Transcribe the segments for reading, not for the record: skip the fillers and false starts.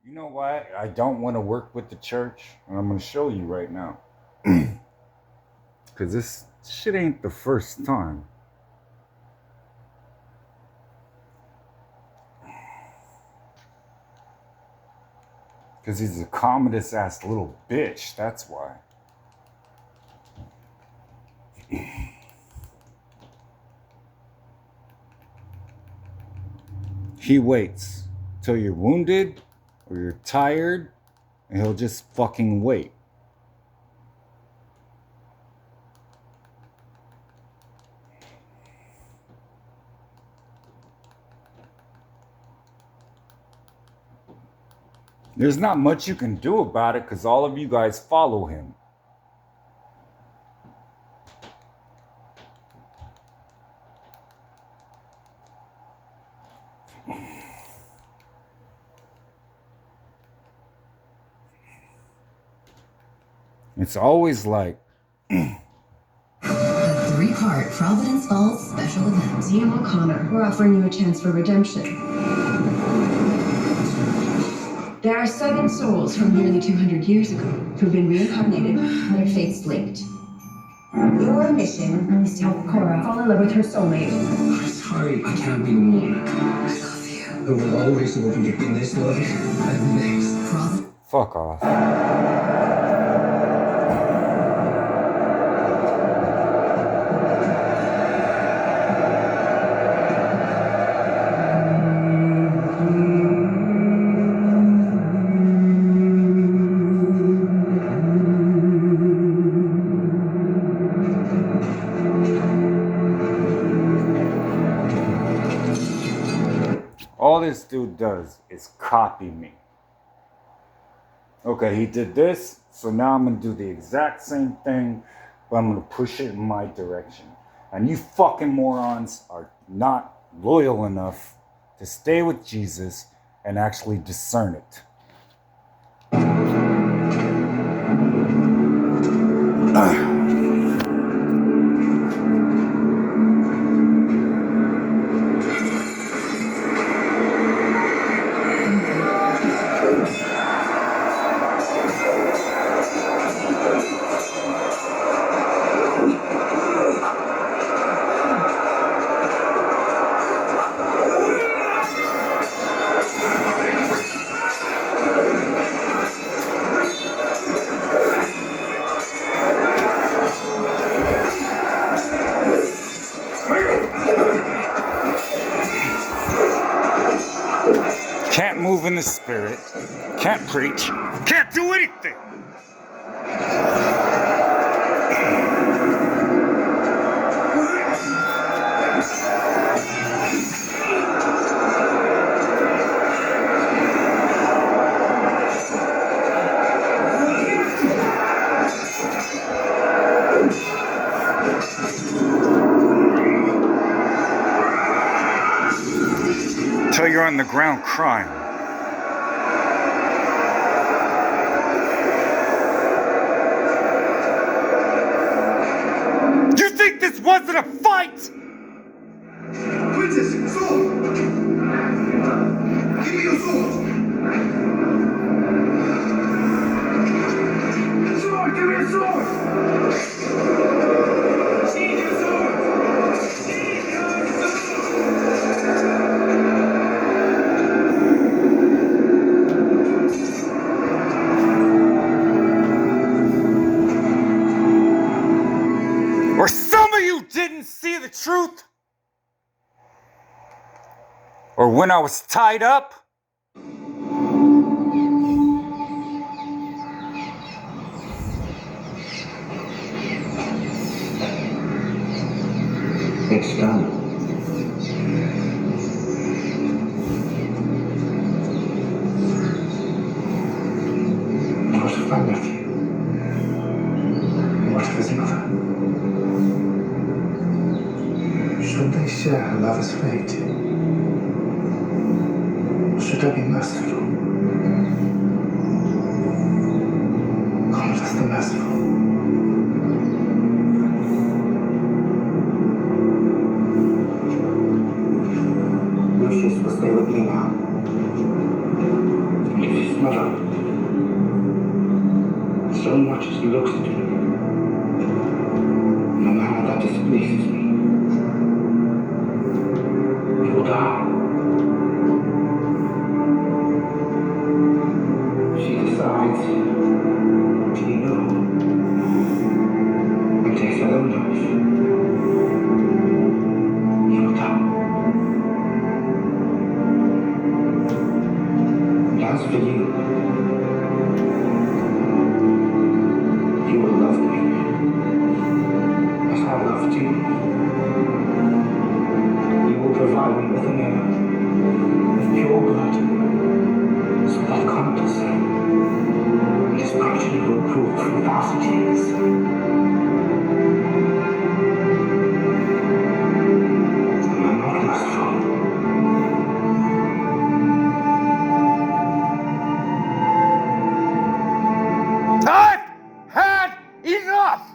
You know why I don't want to work with the church? And I'm going to show you right now. Because this shit ain't the first time. Because he's a commodus ass little bitch. That's why. He waits till you're wounded or you're tired, and he'll just fucking wait. There's not much you can do about it because all of you guys follow him. It's always like the three-part Providence Falls special event. Ian O'Connor, we're offering you a chance for redemption. There are 7 souls from nearly 200 years ago who've been reincarnated, their fates linked. Your mission is to help Cora fall in love with her soulmate. I'm sorry, I can't be the one. I love you. I will always love you in this life and next. Fuck off. All this dude does is copy me. Okay, he did this, so now I'm gonna do the exact same thing, but I'm gonna push it in my direction. And you fucking morons are not loyal enough to stay with Jesus and actually discern it. Can't move in the spirit, can't preach, can't do anything. Till you're on the ground crying. You think this wasn't a fight? Princess, sword! Give me your sword! Sword, give me a sword! Sheathe your sword! Sheathe your sword! Or some of you didn't see the truth? Or when I was tied up? It's done. What if I left you? What if his mother? Should they share her lover's fate? Should I be merciful? Commodus the merciful. Lucius will stay with me now. Lucius looks at you. No matter that displeases me. You will die. She decides to you know and takes her own life. You will die. And as for you, you will love me as I loved you. You will provide me with an heir of pure blood, so that Countess and his progeny will rule for 1,000 years. Am I not lustful? I've had enough!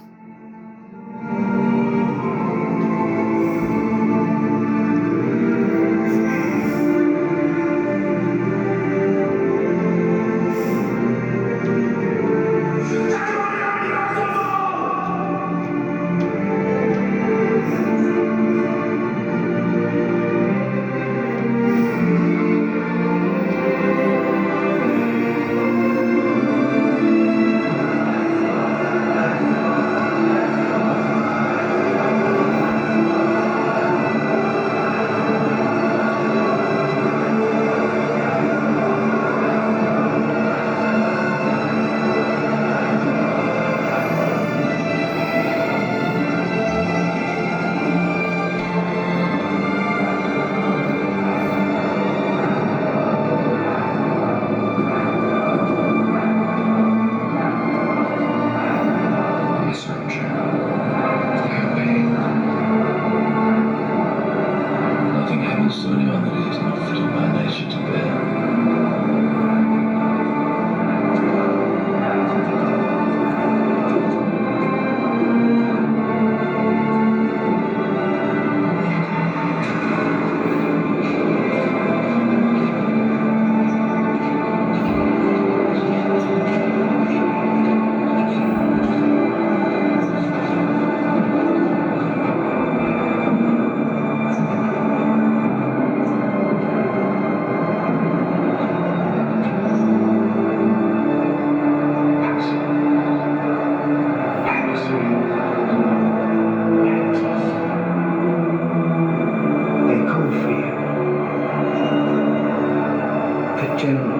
I surrender. I obey. Nothing happens to anyone that it is not fitted by nature to bear. They come for you. The general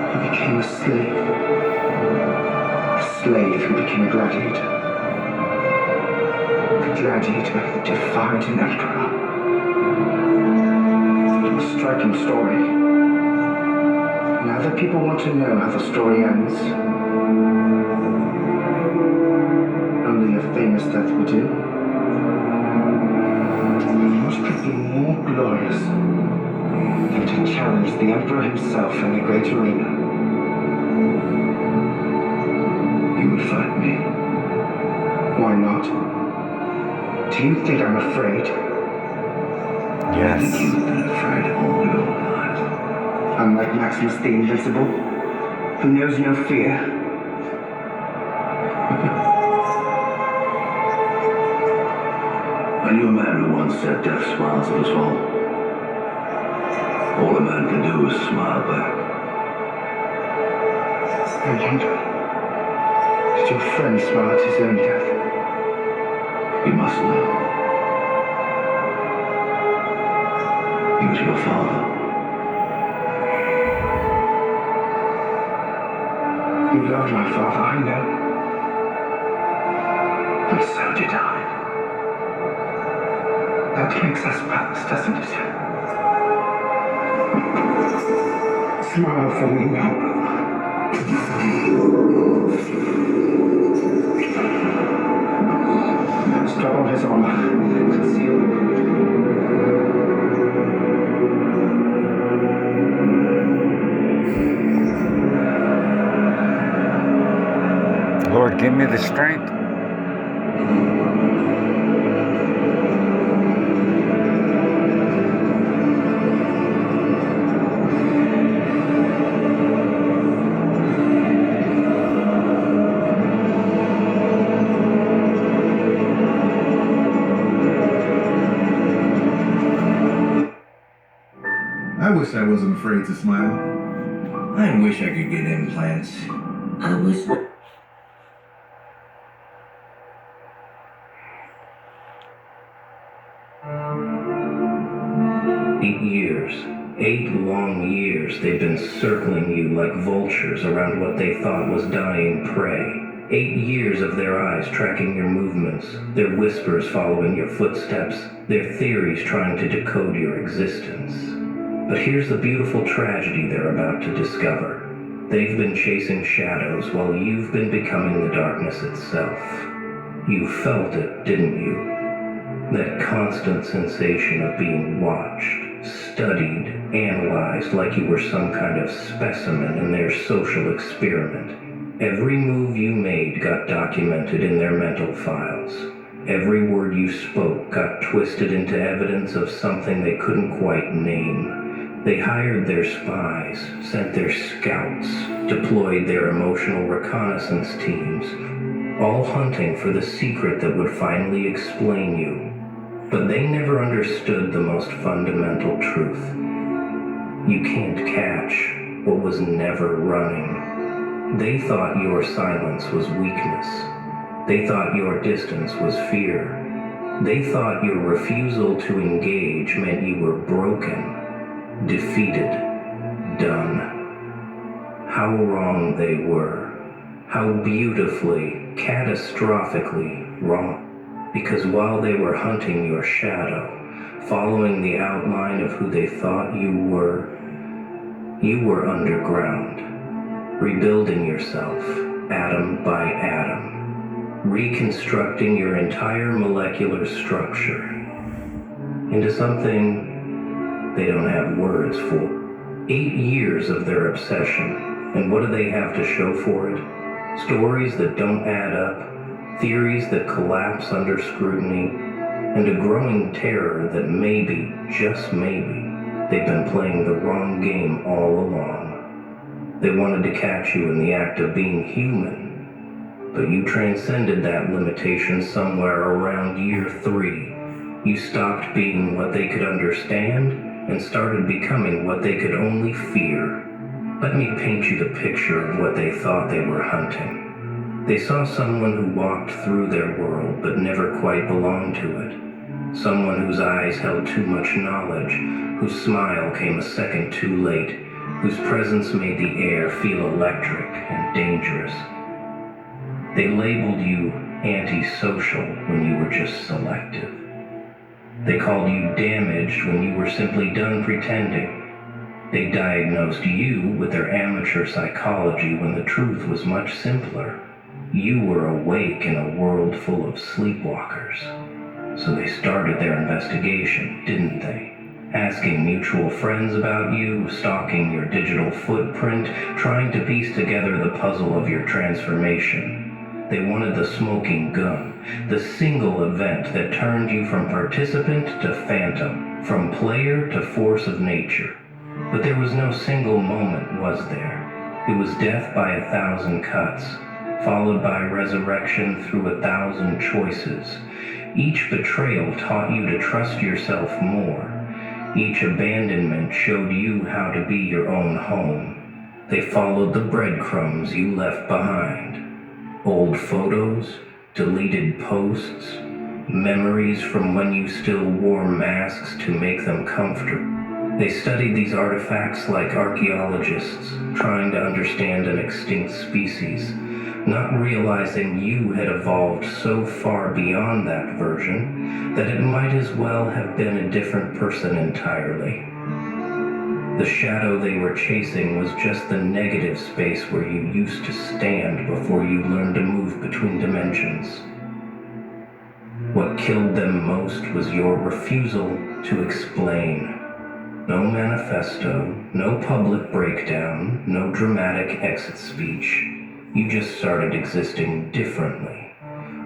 who became a slave. The slave who became a gladiator. The gladiator who defied an emperor. A striking story. Now that people want to know how the story ends, only a famous death will do. What could be more glorious than to challenge the Emperor himself in the great arena? You would fight me. Why not? Do you think I'm afraid? I think Yes. you've been afraid all your life. Unlike Maximus the Invincible, who knows no fear. Are you a man who once said death smiles at us all? All a man can do is smile back. I wonder, did your friend smile at his own death? You must know. He was your father. You loved my father, I know. And so did I. That makes us brothers, doesn't it? Smile for me now, brother. Stop on his honor. Conceal him. Lord, give me the strength. wish I wasn't afraid to smile. I wish I could get implants. I wish. 8 years. 8 long years they've been circling you like vultures around what they thought was dying prey. 8 years of their eyes tracking your movements, their whispers following your footsteps, their theories trying to decode your existence. But here's the beautiful tragedy they're about to discover. They've been chasing shadows while you've been becoming the darkness itself. You felt it, didn't you? That constant sensation of being watched, studied, analyzed like you were some kind of specimen in their social experiment. Every move you made got documented in their mental files. Every word you spoke got twisted into evidence of something they couldn't quite name. They hired their spies, sent their scouts, deployed their emotional reconnaissance teams, all hunting for the secret that would finally explain you. But they never understood the most fundamental truth. You can't catch what was never running. They thought your silence was weakness. They thought your distance was fear. They thought your refusal to engage meant you were broken, defeated, done. How wrong they were. How beautifully, catastrophically wrong. Because while they were hunting your shadow, following the outline of who they thought you were underground, rebuilding yourself atom by atom, reconstructing your entire molecular structure into something they don't have words for. 8 years of their obsession, and what do they have to show for it? Stories that don't add up, theories that collapse under scrutiny, and a growing terror that maybe, just maybe, they've been playing the wrong game all along. They wanted to catch you in the act of being human, but you transcended that limitation somewhere around year 3. You stopped being what they could understand and started becoming what they could only fear. Let me paint you the picture of what they thought they were hunting. They saw someone who walked through their world but never quite belonged to it. Someone whose eyes held too much knowledge, whose smile came a second too late, whose presence made the air feel electric and dangerous. They labeled you antisocial when you were just selective. They called you damaged when you were simply done pretending. They diagnosed you with their amateur psychology when the truth was much simpler. You were awake in a world full of sleepwalkers. So they started their investigation, didn't they? Asking mutual friends about you, stalking your digital footprint, trying to piece together the puzzle of your transformation. They wanted the smoking gun, the single event that turned you from participant to phantom, from player to force of nature. But there was no single moment, was there? It was death by 1,000 cuts, followed by resurrection through 1,000 choices. Each betrayal taught you to trust yourself more. Each abandonment showed you how to be your own home. They followed the breadcrumbs you left behind. Old photos, deleted posts, memories from when you still wore masks to make them comfortable. They studied these artifacts like archaeologists, trying to understand an extinct species, not realizing you had evolved so far beyond that version that it might as well have been a different person entirely. The shadow they were chasing was just the negative space where you used to stand before you learned to move between dimensions. What killed them most was your refusal to explain. No manifesto, no public breakdown, no dramatic exit speech. You just started existing differently,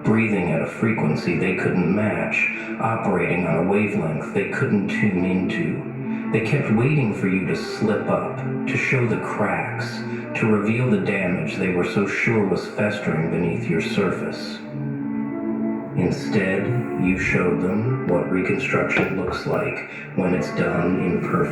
breathing at a frequency they couldn't match, operating on a wavelength they couldn't tune into. They kept waiting for you to slip up, to show the cracks, to reveal the damage they were so sure was festering beneath your surface. Instead, you showed them what reconstruction looks like when it's done in perfect